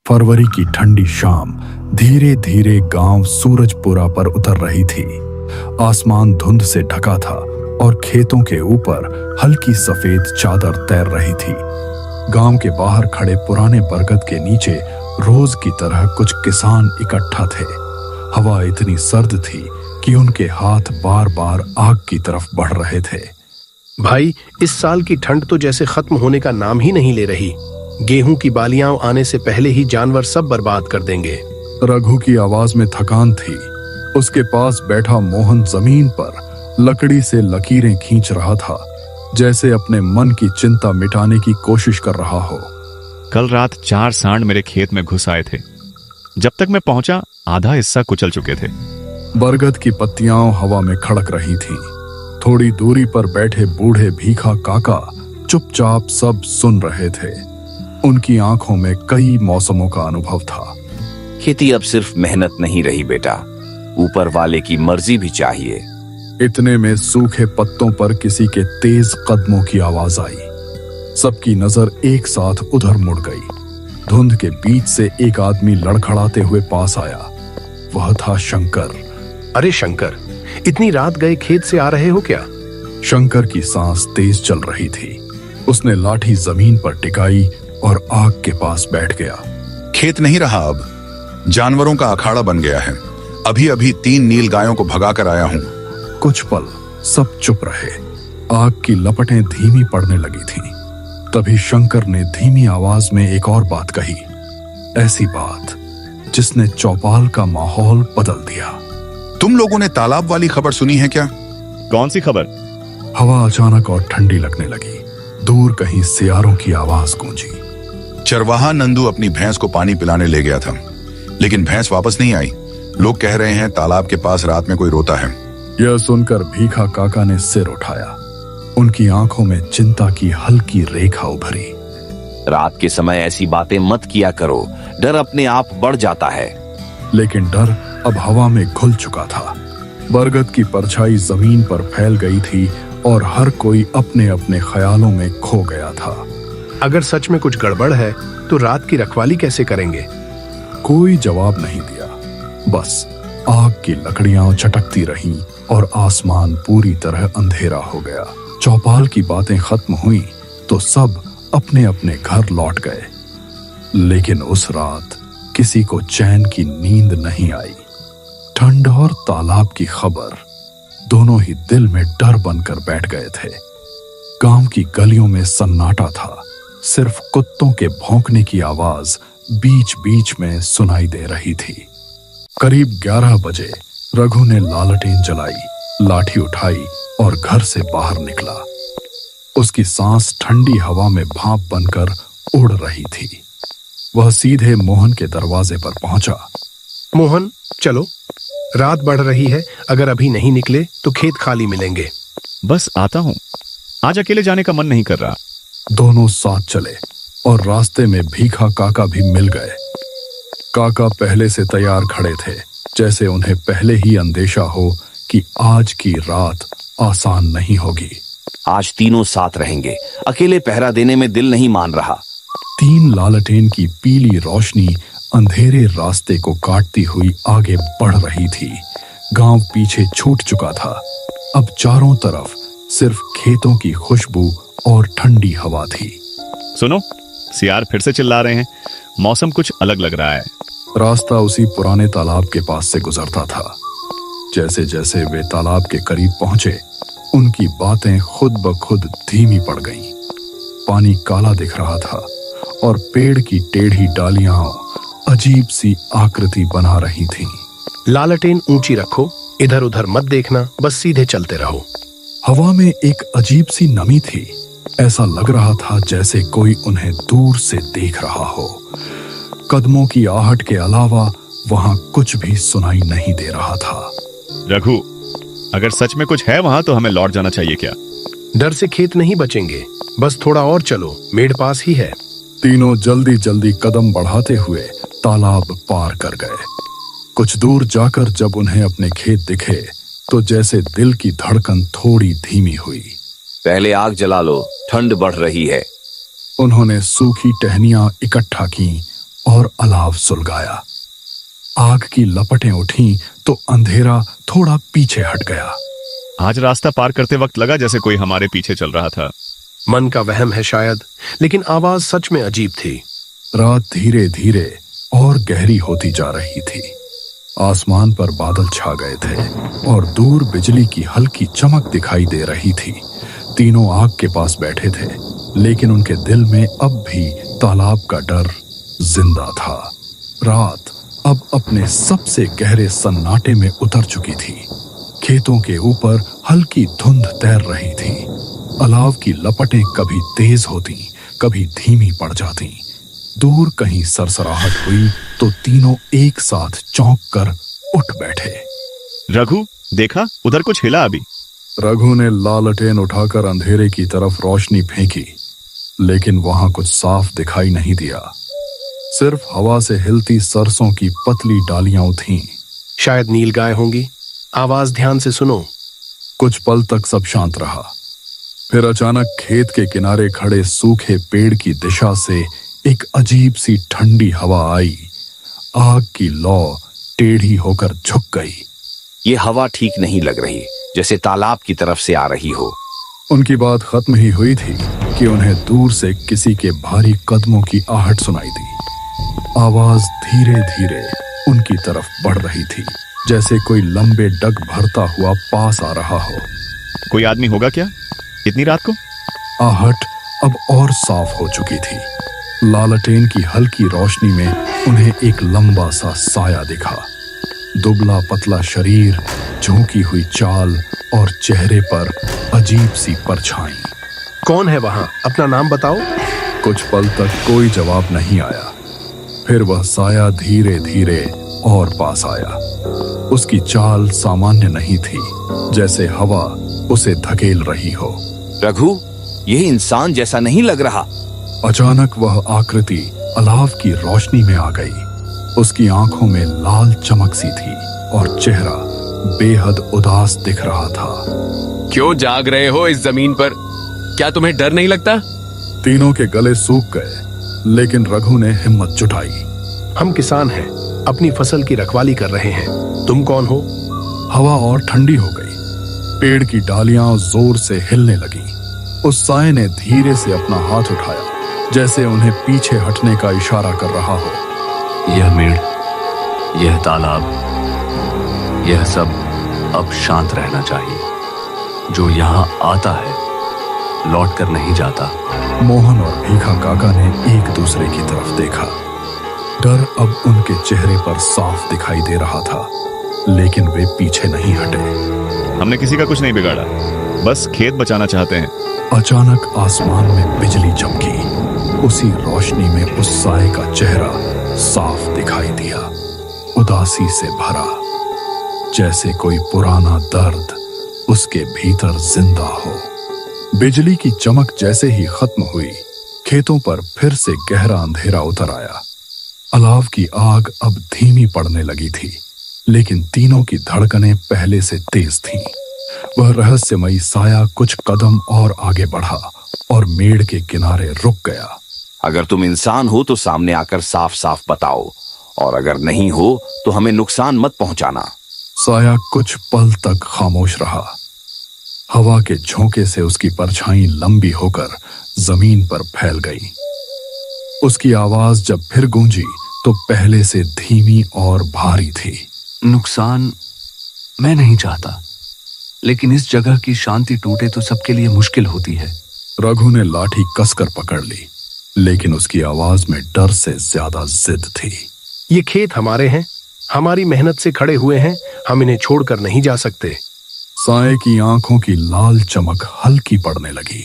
फरवरी की ठंडी शाम धीरे धीरे गांव सूरजपुरा पर उतर रही थी। आसमान धुंध से ढका था और खेतों के ऊपर हल्की सफेद चादर तैर रही थी। गांव के बाहर खड़े पुराने बरगद के नीचे रोज की तरह कुछ किसान इकट्ठा थे। हवा इतनी सर्द थी कि उनके हाथ बार बार आग की तरफ बढ़ रहे थे। भाई, इस साल की ठंड तो जैसे खत्म होने का नाम ही नहीं ले रही। गेहूं की बालियां आने से पहले ही जानवर सब बर्बाद कर देंगे। रघु की आवाज में थकान थी। उसके पास बैठा मोहन जमीन पर लकड़ी से लकीरें खींच रहा था, जैसे अपने मन की चिंता मिटाने की कोशिश कर रहा हो। कल रात 4 सांड मेरे खेत में घुस आए थे। जब तक मैं पहुंचा आधा हिस्सा कुचल चुके थे। बरगद की पत्तियां हवा में खड़क रही थीं। थोड़ी दूरी पर बैठे बूढ़े भीखा काका चुपचाप सब सुन रहे थे। उनकी आंखों में कई मौसमों का अनुभव था। खेती अब सिर्फ मेहनत नहीं रही बेटा, ऊपर वाले की मर्जी भी चाहिए। इतने में सूखे पत्तों पर किसी के तेज कदमों की आवाज आई। सबकी नजर एक साथ उधर मुड़ गई। धुंध के बीच से एक आदमी लड़खड़ाते हुए पास आया। वह था शंकर। अरे शंकर, इतनी रात गए खेत से आ रहे हो क्या? शंकर की सांस तेज चल रही थी। उसने लाठी जमीन पर टिकाई और आग के पास बैठ गया। खेत नहीं रहा, अब जानवरों का अखाड़ा बन गया है। अभी अभी 3 नील गायों को भगा कर आया हूं। कुछ पल सब चुप रहे। आग की लपटें धीमी पड़ने लगी थीं। तभी शंकर ने धीमी आवाज में एक और बात कही, ऐसी बात जिसने चौपाल का माहौल बदल दिया। तुम लोगों ने तालाब वाली खबर सुनी है क्या? कौन सी खबर? हवा अचानक और ठंडी लगने लगी। दूर कहीं सियारों की आवाज गूंजी। चरवाहा नंदू अपनी भैंस को पानी पिलाने ले गया था, लेकिन भैंस वापस नहीं आई। लोग कह रहे हैं तालाब के पास रात में कोई रोता है। यह सुनकर भीखा काका ने सिर उठाया। उनकी आंखों में चिंता की हल्की रेखा उभरी। रात के समय ऐसी बातें मत किया करो, डर अपने आप बढ़ जाता है। लेकिन डर अब हवा में घुल चुका था। बरगद की परछाई जमीन पर फैल गई थी और हर कोई अपने अपने ख्यालों में खो गया था। अगर सच में कुछ गड़बड़ है तो रात की रखवाली कैसे करेंगे? कोई जवाब नहीं दिया। बस आग की लकड़ियां चटकती रहीं और आसमान पूरी तरह अंधेरा हो गया। चौपाल की बातें खत्म हुई तो सब अपने अपने घर लौट गए। लेकिन उस रात किसी को चैन की नींद नहीं आई। ठंड और तालाब की खबर दोनों ही दिल में डर बनकर बैठ गए थे। गांव की गलियों में सन्नाटा था। सिर्फ कुत्तों के भौंकने की आवाज बीच बीच में सुनाई दे रही थी। करीब 11 बजे रघु ने लालटेन जलाई, लाठी उठाई और घर से बाहर निकला। उसकी सांस ठंडी हवा में भाप बनकर उड़ रही थी। वह सीधे मोहन के दरवाजे पर पहुंचा। मोहन, चलो, रात बढ़ रही है। अगर अभी नहीं निकले तो खेत खाली मिलेंगे। बस आता हूं, आज अकेले जाने का मन नहीं कर रहा। दोनों साथ चले और रास्ते में भीखा काका भी मिल गए। काका पहले से तैयार खड़े थे, जैसे उन्हें पहले ही अंदेशा हो कि आज की रात आसान नहीं होगी। आज तीनों साथ रहेंगे, अकेले पहरा देने में दिल नहीं मान रहा। 3 लालटेन की पीली रोशनी अंधेरे रास्ते को काटती हुई आगे बढ़ रही थी। गांव पीछे छूट चुका था। अब चारों तरफ सिर्फ खेतों की खुशबू और ठंडी हवा थी। सुनो, सियार फिर से चिल्ला रहे हैं। मौसम कुछ अलग लग रहा है। रास्ता उसी पुराने तालाब के पास से गुजरता था। जैसे जैसे वे तालाब के करीब पहुंचे, उनकी बातें खुद ब खुद धीमी पड़ गईं। पानी काला दिख रहा था और पेड़ की टेढ़ी डालियां अजीब सी आकृति बना रही थीं। लालटेन ऊंची रखो, इधर उधर मत देखना, बस सीधे चलते रहो। हवा में एक अजीब सी नमी थी। ऐसा लग रहा था जैसे कोई उन्हें दूर से देख रहा हो। कदमों की आहट के अलावा वहां कुछ भी सुनाई नहीं दे रहा था। रघु, अगर सच में कुछ है वहां तो हमें लौट जाना चाहिए क्या? डर से खेत नहीं बचेंगे, बस थोड़ा और चलो, मेड़ पास ही है। तीनों जल्दी जल्दी कदम बढ़ाते हुए तालाब पार कर गए। कुछ दूर जाकर जब उन्हें अपने खेत दिखे तो जैसे दिल की धड़कन थोड़ी धीमी हुई। पहले आग जला लो, ठंड बढ़ रही है। उन्होंने सूखी टहनियां इकट्ठा की और अलाव सुलगाया। आग की लपटें उठी तो अंधेरा थोड़ा पीछे हट गया। आज रास्ता पार करते वक्त लगा जैसे कोई हमारे पीछे चल रहा था। मन का वहम है शायद, लेकिन आवाज सच में अजीब थी। रात धीरे धीरे और गहरी होती जा रही थी। आसमान पर बादल छा गए थे और दूर बिजली की हल्की चमक दिखाई दे रही थी। तीनों आग के पास बैठे थे, लेकिन उनके दिल में अब भी तालाब का डर जिंदा था। रात अब अपने सबसे गहरे सन्नाटे में उतर चुकी थी। खेतों के ऊपर हल्की धुंध तैर रही थी। अलाव की लपटें कभी तेज होती, कभी धीमी पड़ जाती। दूर कहीं सरसराहट हुई तो तीनों एक साथ चौंक कर उठ बैठे। रघु, देखा उधर कुछ हिला अभी। रघु ने लालटेन उठाकर अंधेरे की तरफ रोशनी फेंकी, लेकिन वहां कुछ साफ दिखाई नहीं दिया। सिर्फ हवा से हिलती सरसों की पतली डालियां थीं। शायद नीलगाय होंगी। आवाज ध्यान से सुनो। कुछ पल तक सब शांत रहा। फिर अचानक खेत के किनारे खड़े सूखे पेड़ की दिशा से एक अजीब सी ठंडी हवा आई। आग की लौ टेढ़ी होकर झुक गई। ये हवा ठीक नहीं लग रही, जैसे तालाब की तरफ से आ रही हो। उनकी बात खत्म ही हुई थी कि उन्हें दूर से किसी के भारी कदमों की आहट सुनाई दी। आवाज धीरे धीरे उनकी तरफ बढ़ रही थी, जैसे कोई लंबे डग भरता हुआ पास आ रहा हो। कोई आदमी होगा क्या इतनी रात को? आहट अब और साफ हो चुकी थी। लालटेन की हल्की रोशनी में उन्हें एक लंबा सा साया दिखा। दुबला पतला शरीर, झुकी हुई चाल और चेहरे पर अजीब सी परछाई। कौन है वहां? अपना नाम बताओ। कुछ पल तक कोई जवाब नहीं आया। फिर वह साया धीरे धीरे और पास आया। उसकी चाल सामान्य नहीं थी, जैसे हवा उसे धकेल रही हो। रघु, यह इंसान जैसा नहीं लग रहा। अचानक वह आकृति अलाव की रोशनी में आ गई। उसकी आंखों में लाल चमक सी थी और चेहरा बेहद उदास दिख रहा था। क्यों जाग रहे हो इस जमीन पर? क्या तुम्हें डर नहीं लगता? तीनों के गले सूख गए, लेकिन रघु ने हिम्मत जुटाई। हम किसान हैं, अपनी फसल की रखवाली कर रहे हैं। तुम कौन हो? हवा और ठंडी हो गई। पेड़ की डालियां जोर से हिलने लगी। उस साए ने धीरे से अपना हाथ उठाया, जैसे उन्हें पीछे हटने का इशारा कर रहा हो। यह मेड़, यह तालाब, यह सब अब शांत रहना चाहिए। जो यहाँ आता है लौट कर नहीं जाता। मोहन और भीखा काका ने एक दूसरे की तरफ देखा। डर अब उनके चेहरे पर साफ दिखाई दे रहा था, लेकिन वे पीछे नहीं हटे। हमने किसी का कुछ नहीं बिगाड़ा, बस खेत बचाना चाहते हैं। अचानक आसमान में बिजली चमकी। उसी रोशनी में उस साए का चेहरा साफ दिखाई दिया, उदासी से भरा, जैसे कोई पुराना दर्द उसके भीतर जिंदा हो। बिजली की चमक जैसे ही खत्म हुई, खेतों पर फिर से गहरा अंधेरा उतर आया। अलाव की आग अब धीमी पड़ने लगी थी, लेकिन तीनों की धड़कनें पहले से तेज थीं। वह रहस्यमयी साया कुछ कदम और आगे बढ़ा और मेड़ के किनारे रुक गया। अगर तुम इंसान हो तो सामने आकर साफ साफ बताओ, और अगर नहीं हो तो हमें नुकसान मत पहुंचाना। साया कुछ पल तक खामोश रहा। हवा के झोंके से उसकी परछाई लंबी होकर जमीन पर फैल गई। उसकी आवाज जब फिर गूंजी तो पहले से धीमी और भारी थी। नुकसान मैं नहीं चाहता, लेकिन इस जगह की शांति टूटे तो सबके लिए मुश्किल होती है। रघु ने लाठी कसकर पकड़ ली, लेकिन उसकी आवाज में डर से ज्यादा जिद थी। ये खेत हमारे हैं, हमारी मेहनत से खड़े हुए हैं, हम इन्हें छोड़कर नहीं जा सकते। साए की आंखों की लाल चमक हल्की पड़ने लगी।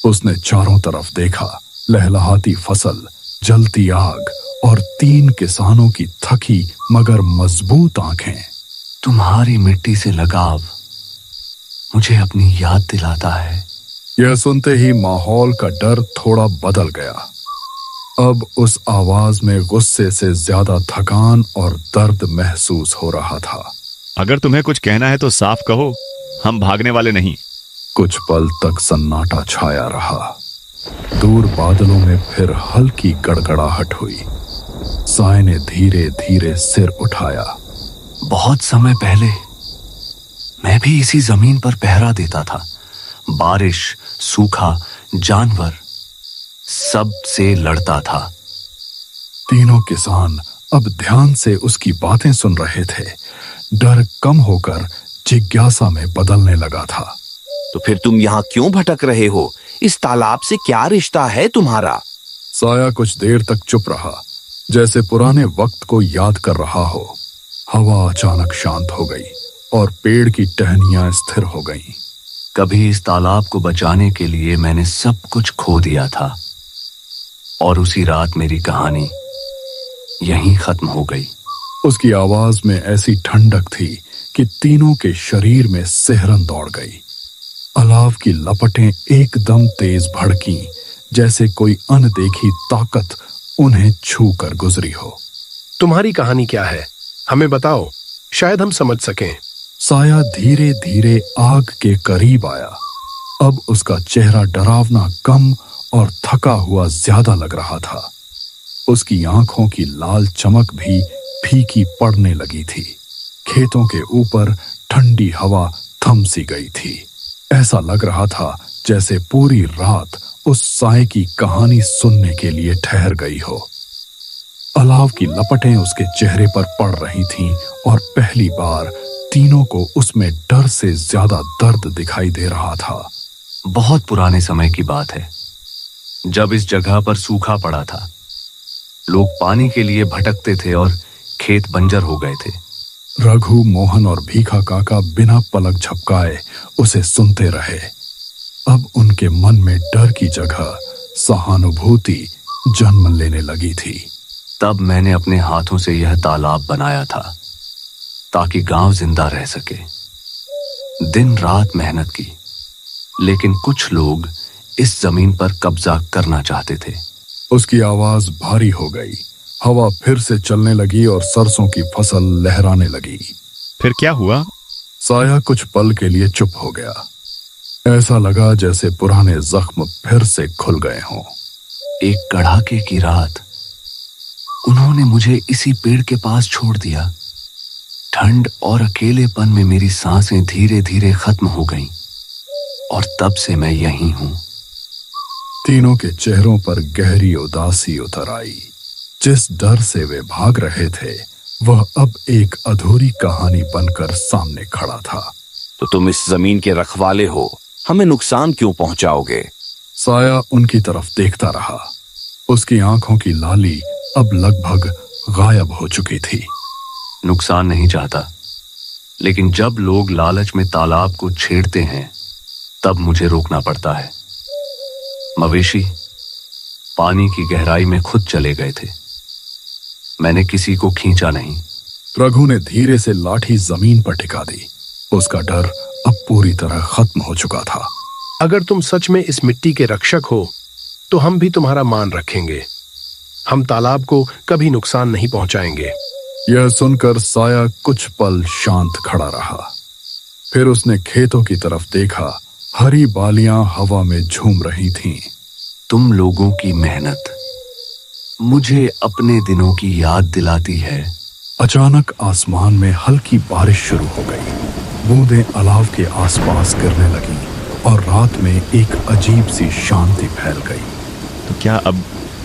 उसने चारों तरफ देखा, लहलहाती फसल, जलती आग और 3 किसानों की थकी मगर मजबूत आंखें। तुम्हारी मिट्टी से लगाव मुझे अपनी याद दिलाता है। यह सुनते ही माहौल का डर थोड़ा बदल गया। अब उस आवाज में गुस्से से ज्यादा थकान और दर्द महसूस हो रहा था। अगर तुम्हें कुछ कहना है तो साफ कहो, हम भागने वाले नहीं। कुछ पल तक सन्नाटा छाया रहा। दूर बादलों में फिर हल्की गड़गड़ाहट हुई। साय ने धीरे धीरे सिर उठाया। बहुत समय पहले मैं भी इसी जमीन पर पहरा देता था। बारिश, सूखा, जानवर, सब से लड़ता था। तीनों किसान अब ध्यान से उसकी बातें सुन रहे थे। डर कम होकर जिज्ञासा में बदलने लगा था। तो फिर तुम यहाँ क्यों भटक रहे हो? इस तालाब से क्या रिश्ता है तुम्हारा? साया कुछ देर तक चुप रहा, जैसे पुराने वक्त को याद कर रहा हो। हवा अचानक शांत हो गई और पेड़ की टहनियां स्थिर हो गईं। कभी इस तालाब को बचाने के लिए मैंने सब कुछ खो दिया था और उसी रात मेरी कहानी यहीं खत्म हो गई। उसकी आवाज में ऐसी ठंडक थी कि तीनों के शरीर में सिहरन दौड़ गई। अलाव की लपटें एकदम तेज भड़कीं, जैसे कोई अनदेखी ताकत उन्हें छू कर गुजरी हो। तुम्हारी कहानी क्या है? हमें बताओ, शायद हम समझ सकें। साया धीरे धीरे आग के करीब आया। अब उसका चेहरा डरावना, कम और थका हुआ ज्यादा लग रहा था। उसकी आंखों की लाल चमक भी फीकी पड़ने लगी थी। खेतों के ऊपर ठंडी हवा थम सी गई थी। ऐसा लग रहा था जैसे पूरी रात उस साय की कहानी सुनने के लिए ठहर गई हो। अलाव की लपटें उसके चेहरे पर पड़ रही थीं और पहली बार तीनों को उसमें डर से ज्यादा दर्द दिखाई दे रहा था। बहुत पुराने समय की बात है, जब इस जगह पर सूखा पड़ा था। लोग पानी के लिए भटकते थे और खेत बंजर हो गए थे। रघु, मोहन और भीखा काका बिना पलक झपकाए उसे सुनते रहे। अब उनके मन में डर की जगह सहानुभूति जन्म लेने लगी थी। तब मैंने अपने हाथों से यह तालाब बनाया था ताकि गांव जिंदा रह सके। दिन रात मेहनत की, लेकिन कुछ लोग इस जमीन पर कब्जा करना चाहते थे। उसकी आवाज भारी हो गई। हवा फिर से चलने लगी और सरसों की फसल लहराने लगी। फिर क्या हुआ? साया कुछ पल के लिए चुप हो गया। ऐसा लगा जैसे पुराने जख्म फिर से खुल गए हों। एक कड़ाके की रात उन्होंने मुझे इसी पेड़ के पास छोड़ दिया। ठंड और अकेलेपन में मेरी सांसें धीरे धीरे खत्म हो गईं और तब से मैं यहीं हूं। तीनों के चेहरों पर गहरी उदासी उतर आई। जिस डर से वे भाग रहे थे वह अब एक अधूरी कहानी बनकर सामने खड़ा था। तो तुम इस जमीन के रखवाले हो, हमें नुकसान क्यों पहुंचाओगे? साया उनकी तरफ देखता रहा। उसकी आंखों की लाली अब लगभग गायब हो चुकी थी। नुकसान नहीं चाहता, लेकिन जब लोग लालच में तालाब को छेड़ते हैं तब मुझे रोकना पड़ता है। मवेशी पानी की गहराई में खुद चले गए थे, मैंने किसी को खींचा नहीं। रघु ने धीरे से लाठी जमीन पर टिका दी। उसका डर अब पूरी तरह खत्म हो चुका था। अगर तुम सच में इस मिट्टी के रक्षक हो तो हम भी तुम्हारा मान रखेंगे। हम तालाब को कभी नुकसान नहीं पहुंचाएंगे। यह सुनकर साया कुछ पल शांत खड़ा रहा। फिर उसने खेतों की तरफ देखा। हरी बालियां हवा में झूम रही थीं। तुम लोगों की मेहनत मुझे अपने दिनों की याद दिलाती है। अचानक आसमान में हल्की बारिश शुरू हो गई। बूंदें अलाव के आसपास गिरने लगीं और रात में एक अजीब सी शांति फैल गई। तो क्या अब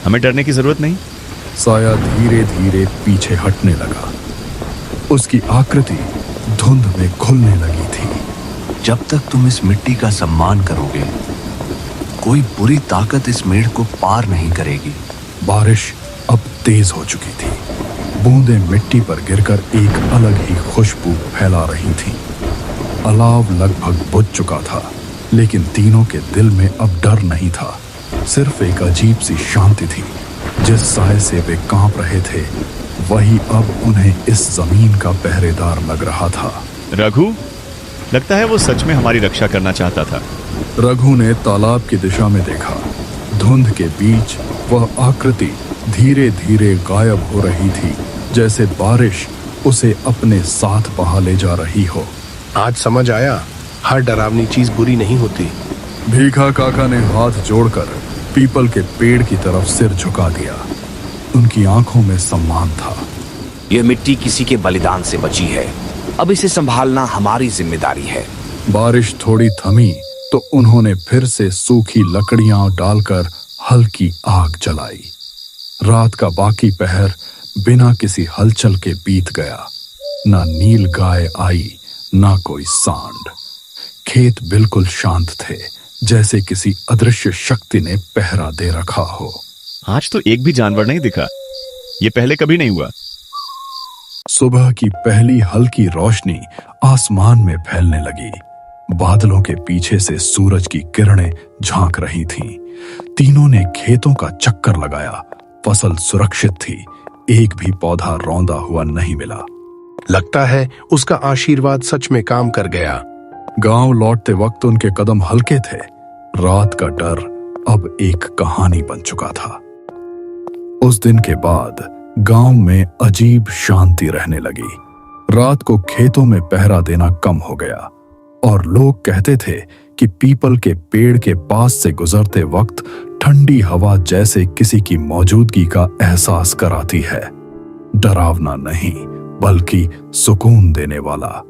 हमें डरने की जरूरत नहीं? साया धीरे धीरे पीछे हटने लगा। उसकी आकृति धुंध में खुलने लगी थी। जब तक तुम इस मिट्टी का सम्मान करोगे, कोई बुरी ताकत इस मेड़ को पार नहीं करेगी। बारिश अब तेज हो चुकी थी। बूंदें मिट्टी पर गिरकर एक अलग ही खुशबू फैला रही थीं। अलाव लगभग बुझ चुका था, लेकिन तीनों के दिल में अब डर नहीं था। सिर्फ एक अजीब सी शांति थी। जिस साय से वे कांप रहे थे वही अब उन्हें इस जमीन का पहरेदार लग रहा था। रघु, लगता है वो सच में हमारी रक्षा करना चाहता था। रघु ने तालाब की दिशा में देखा। धुंध के बीच वह आकृति धीरे धीरे गायब हो रही थी, जैसे बारिश उसे अपने साथ बहा ले जा रही हो। आज समझ आया, हर डरावनी चीज बुरी नहीं होती। भीखा काका ने हाथ जोड़कर पीपल के पेड़ की तरफ सिर झुका दिया। उनकी आंखों में सम्मान था। यह मिट्टी किसी के बलिदान से बची है, अब इसे संभालना हमारी जिम्मेदारी है। बारिश थोड़ी थमी तो उन्होंने फिर से सूखी लकड़ियां डालकर हल्की आग जलाई। रात का बाकी पहर बिना किसी हलचल के बीत गया। ना नील गाय आई, ना कोई सांड। खेत बिल्कुल शांत थे, जैसे किसी अदृश्य शक्ति ने पहरा दे रखा हो। आज तो एक भी जानवर नहीं दिखा, ये पहले कभी नहीं हुआ। सुबह की पहली हल्की रोशनी आसमान में फैलने लगी। बादलों के पीछे से सूरज की किरणें झांक रही थीं। तीनों ने खेतों का चक्कर लगाया। फसल सुरक्षित थी, एक भी पौधा रौंदा हुआ नहीं मिला। लगता है उसका आशीर्वाद सच में काम कर गया। गांव लौटते वक्त उनके कदम हल्के थे। रात का डर अब एक कहानी बन चुका था। उस दिन के बाद गांव में अजीब शांति रहने लगी। रात को खेतों में पहरा देना कम हो गया और लोग कहते थे कि पीपल के पेड़ के पास से गुजरते वक्त ठंडी हवा जैसे किसी की मौजूदगी का एहसास कराती है। डरावना नहीं, बल्कि सुकून देने वाला।